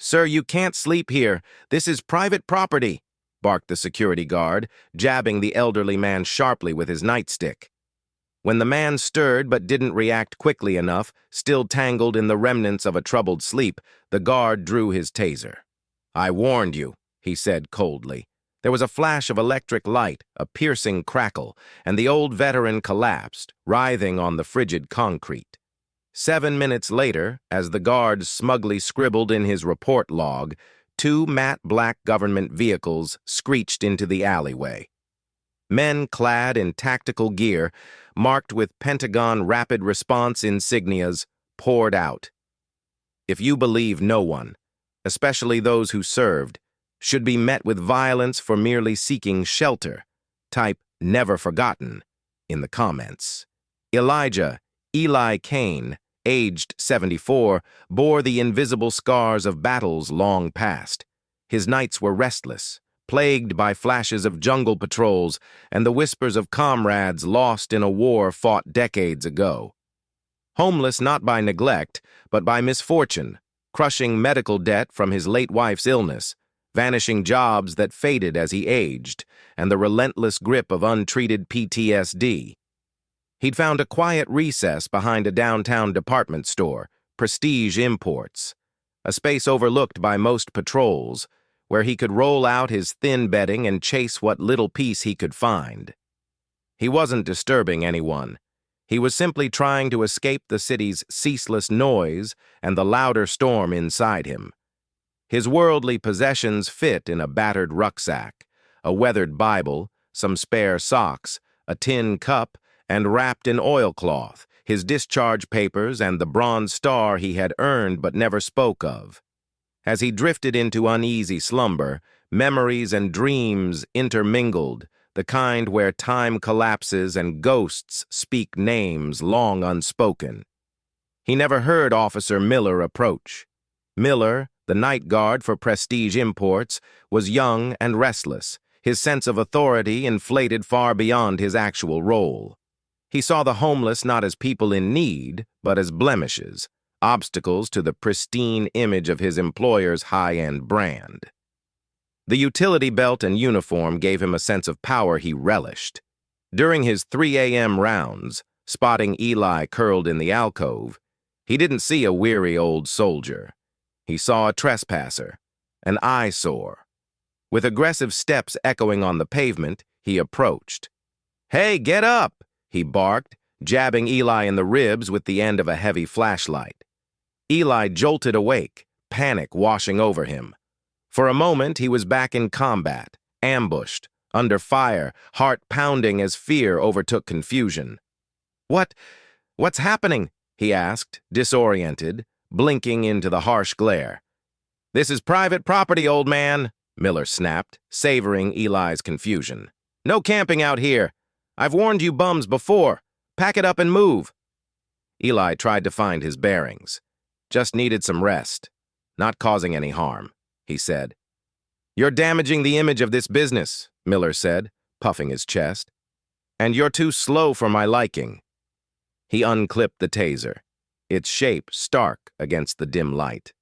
"Sir, you can't sleep here. This is private property," barked the security guard, jabbing the elderly man sharply with his nightstick. When the man stirred but didn't react quickly enough, still tangled in the remnants of a troubled sleep, the guard drew his taser. "I warned you," he said coldly. There was a flash of electric light, a piercing crackle, and the old veteran collapsed, writhing on the frigid concrete. 7 minutes later, as the guard smugly scribbled in his report log, 2 matte black government vehicles screeched into the alleyway. Men clad in tactical gear, marked with Pentagon rapid response insignias, poured out. If you believe no one, especially those who served, should be met with violence for merely seeking shelter, type "never forgotten" in the comments. Eli Kane, aged 74, bore the invisible scars of battles long past. His nights were restless, plagued by flashes of jungle patrols and the whispers of comrades lost in a war fought decades ago. Homeless not by neglect, but by misfortune, crushing medical debt from his late wife's illness, vanishing jobs that faded as he aged, and the relentless grip of untreated PTSD. He'd found a quiet recess behind a downtown department store, Prestige Imports, a space overlooked by most patrols, where he could roll out his thin bedding and chase what little peace he could find. He wasn't disturbing anyone. He was simply trying to escape the city's ceaseless noise and the louder storm inside him. His worldly possessions fit in a battered rucksack, a weathered Bible, some spare socks, a tin cup, and wrapped in oilcloth, his discharge papers and the bronze star he had earned but never spoke of. As he drifted into uneasy slumber, memories and dreams intermingled, the kind where time collapses and ghosts speak names long unspoken. He never heard Officer Miller approach. Miller, the night guard for Prestige Imports, was young and restless, his sense of authority inflated far beyond his actual role. He saw the homeless not as people in need, but as blemishes, obstacles to the pristine image of his employer's high-end brand. The utility belt and uniform gave him a sense of power he relished. During his 3 a.m. rounds, spotting Eli curled in the alcove, he didn't see a weary old soldier. He saw a trespasser, an eyesore. With aggressive steps echoing on the pavement, he approached. "Hey, get up!" he barked, jabbing Eli in the ribs with the end of a heavy flashlight. Eli jolted awake, panic washing over him. For a moment, he was back in combat, ambushed, under fire, heart pounding as fear overtook confusion. What's happening?" he asked, disoriented, blinking into the harsh glare. "This is private property, old man," Miller snapped, savoring Eli's confusion. "No camping out here. I've warned you bums before. Pack it up and move." Eli tried to find his bearings. "Just needed some rest. Not causing any harm," he said. "You're damaging the image of this business," Miller said, puffing his chest. "And you're too slow for my liking." He unclipped the taser, its shape stark against the dim light.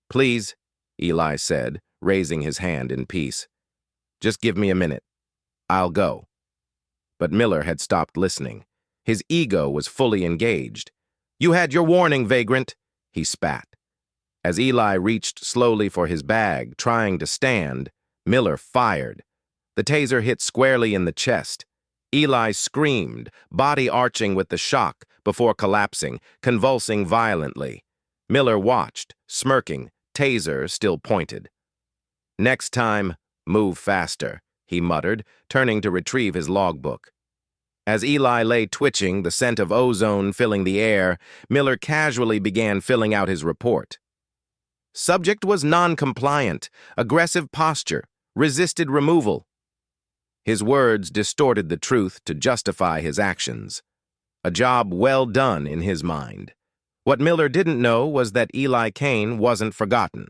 "Please," Eli said, raising his hand in peace. "Just give me a minute. I'll go." But Miller had stopped listening. His ego was fully engaged. "You had your warning, vagrant," he spat. As Eli reached slowly for his bag, trying to stand, Miller fired. The taser hit squarely in the chest. Eli screamed, body arching with the shock, before collapsing, convulsing violently. Miller watched, smirking, taser still pointed. "Next time, move faster," he muttered, turning to retrieve his logbook. As Eli lay twitching, the scent of ozone filling the air, Miller casually began filling out his report. Subject was non-compliant, aggressive posture, resisted removal. His words distorted the truth to justify his actions. A job well done in his mind. What Miller didn't know was that Eli Kane wasn't forgotten.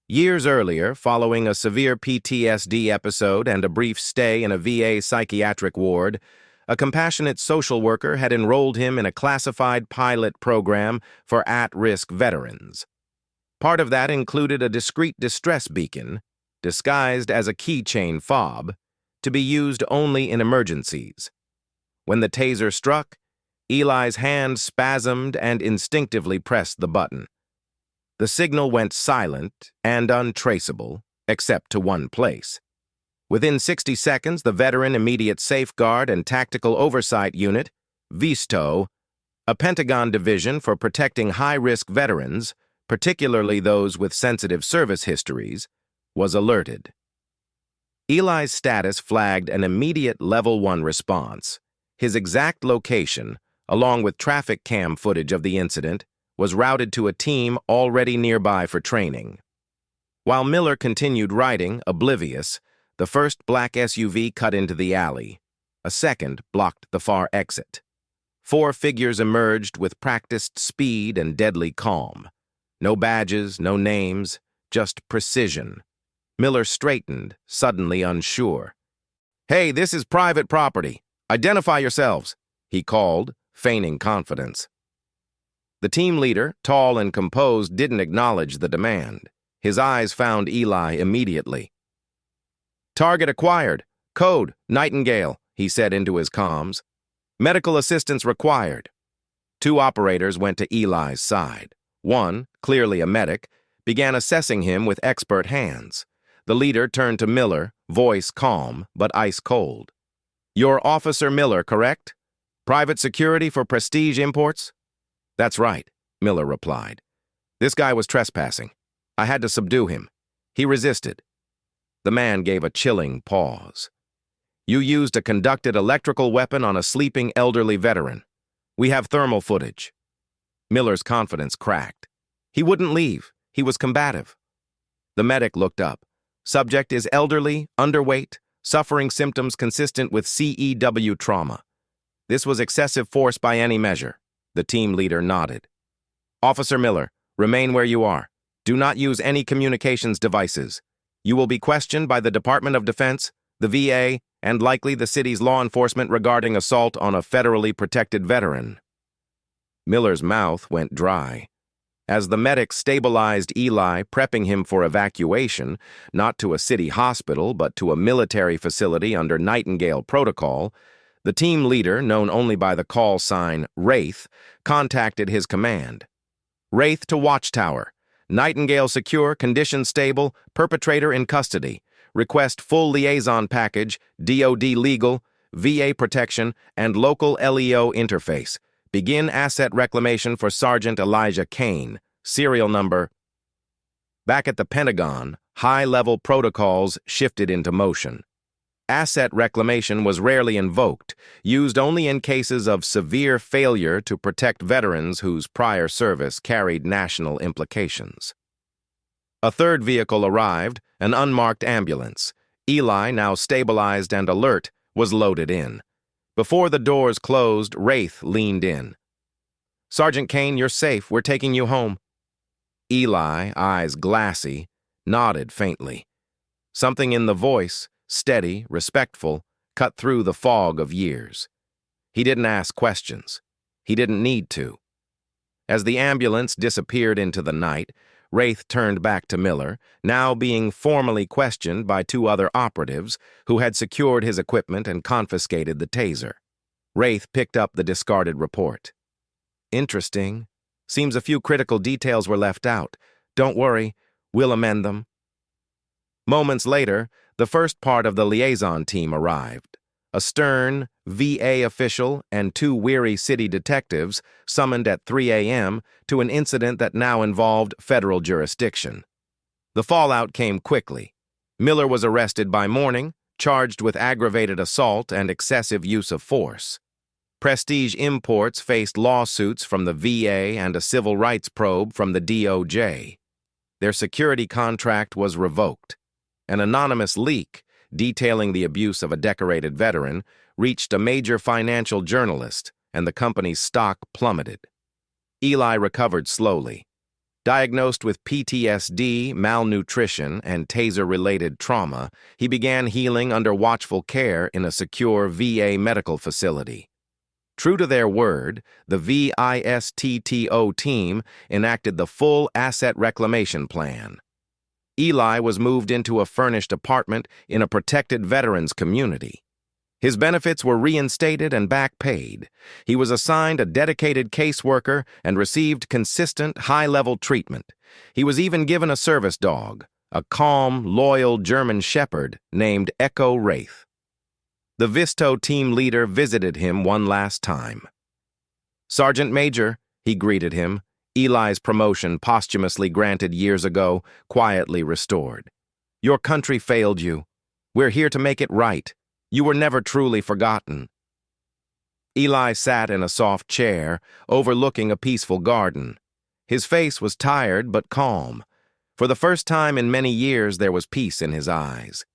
Years earlier, following a severe PTSD episode and a brief stay in a VA psychiatric ward, a compassionate social worker had enrolled him in a classified pilot program for at-risk veterans. Part of that included a discreet distress beacon, disguised as a keychain fob, to be used only in emergencies. When the taser struck, Eli's hand spasmed and instinctively pressed the button. The signal went silent and untraceable, except to one place. Within 60 seconds, the Veteran Immediate Safeguard and Tactical Oversight Unit, VISTO, a Pentagon division for protecting high-risk veterans, particularly those with sensitive service histories, was alerted. Eli's status flagged an immediate Level 1 response. His exact location, along with traffic cam footage of the incident, was routed to a team already nearby for training. While Miller continued riding, oblivious, the first black SUV cut into the alley. A second blocked the far exit. 4 figures emerged with practiced speed and deadly calm. No badges, no names, just precision. Miller straightened, suddenly unsure. "Hey, this is private property. Identify yourselves," he called, feigning confidence. The team leader, tall and composed, didn't acknowledge the demand. His eyes found Eli immediately. "Target acquired. Code, Nightingale," he said into his comms. "Medical assistance required." 2 operators went to Eli's side. One, clearly a medic, began assessing him with expert hands. The leader turned to Miller, voice calm but ice-cold. "You're Officer Miller, correct? Private security for Prestige Imports?" "That's right," Miller replied. "This guy was trespassing. I had to subdue him. He resisted." The man gave a chilling pause. "You used a conducted electrical weapon on a sleeping elderly veteran. We have thermal footage." Miller's confidence cracked. He wouldn't leave. He was combative. The medic looked up. "Subject is elderly, underweight, suffering symptoms consistent with CEW trauma. This was excessive force by any measure." The team leader nodded. "Officer Miller, remain where you are. Do not use any communications devices. You will be questioned by the Department of Defense, the VA, and likely the city's law enforcement regarding assault on a federally protected veteran." Miller's mouth went dry. As the medic stabilized Eli, prepping him for evacuation, not to a city hospital but to a military facility under Nightingale protocol, the team leader, known only by the call sign Wraith, contacted his command. "Wraith to Watchtower. Nightingale secure, condition stable, perpetrator in custody. Request full liaison package, DOD legal, VA protection, and local LEO interface. Begin asset reclamation for Sergeant Elijah Kane. Serial number." Back at the Pentagon, high-level protocols shifted into motion. Asset reclamation was rarely invoked, used only in cases of severe failure to protect veterans whose prior service carried national implications. A third vehicle arrived, an unmarked ambulance. Eli, now stabilized and alert, was loaded in. Before the doors closed, Wraith leaned in. "Sergeant Kane, you're safe. We're taking you home." Eli, eyes glassy, nodded faintly. Something in the voice, steady, respectful, cut through the fog of years. He didn't ask questions. He didn't need to. As the ambulance disappeared into the night, Wraith turned back to Miller, now being formally questioned by 2 other operatives who had secured his equipment and confiscated the taser. Wraith picked up the discarded report. "Interesting. Seems a few critical details were left out. Don't worry, we'll amend them." Moments later, the first part of the liaison team arrived. A stern VA official and 2 weary city detectives summoned at 3 a.m. to an incident that now involved federal jurisdiction. The fallout came quickly. Miller was arrested by morning, charged with aggravated assault and excessive use of force. Prestige Imports faced lawsuits from the VA and a civil rights probe from the DOJ. Their security contract was revoked. An anonymous leak detailing the abuse of a decorated veteran reached a major financial journalist, and the company's stock plummeted. Eli recovered slowly. Diagnosed with PTSD, malnutrition, and taser-related trauma, he began healing under watchful care in a secure VA medical facility. True to their word, the VISTTO team enacted the full asset reclamation plan. Eli was moved into a furnished apartment in a protected veterans community. His benefits were reinstated and back paid. He was assigned a dedicated caseworker and received consistent, high-level treatment. He was even given a service dog, a calm, loyal German shepherd named Echo Wraith. The Visto team leader visited him one last time. "Sergeant Major," he greeted him, Eli's promotion posthumously granted years ago, quietly restored. "Your country failed you. We're here to make it right. You were never truly forgotten." Eli sat in a soft chair, overlooking a peaceful garden. His face was tired but calm. For the first time in many years, there was peace in his eyes.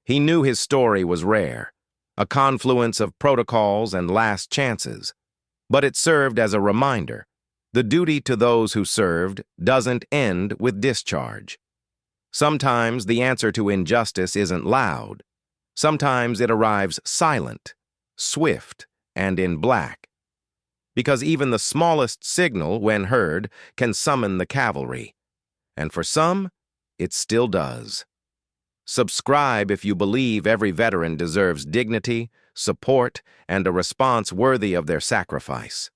He knew his story was rare, a confluence of protocols and last chances. But it served as a reminder. The duty to those who served doesn't end with discharge. Sometimes the answer to injustice isn't loud. Sometimes it arrives silent, swift, and in black. Because even the smallest signal, when heard, can summon the cavalry. And for some, it still does. Subscribe if you believe every veteran deserves dignity, support, and a response worthy of their sacrifice.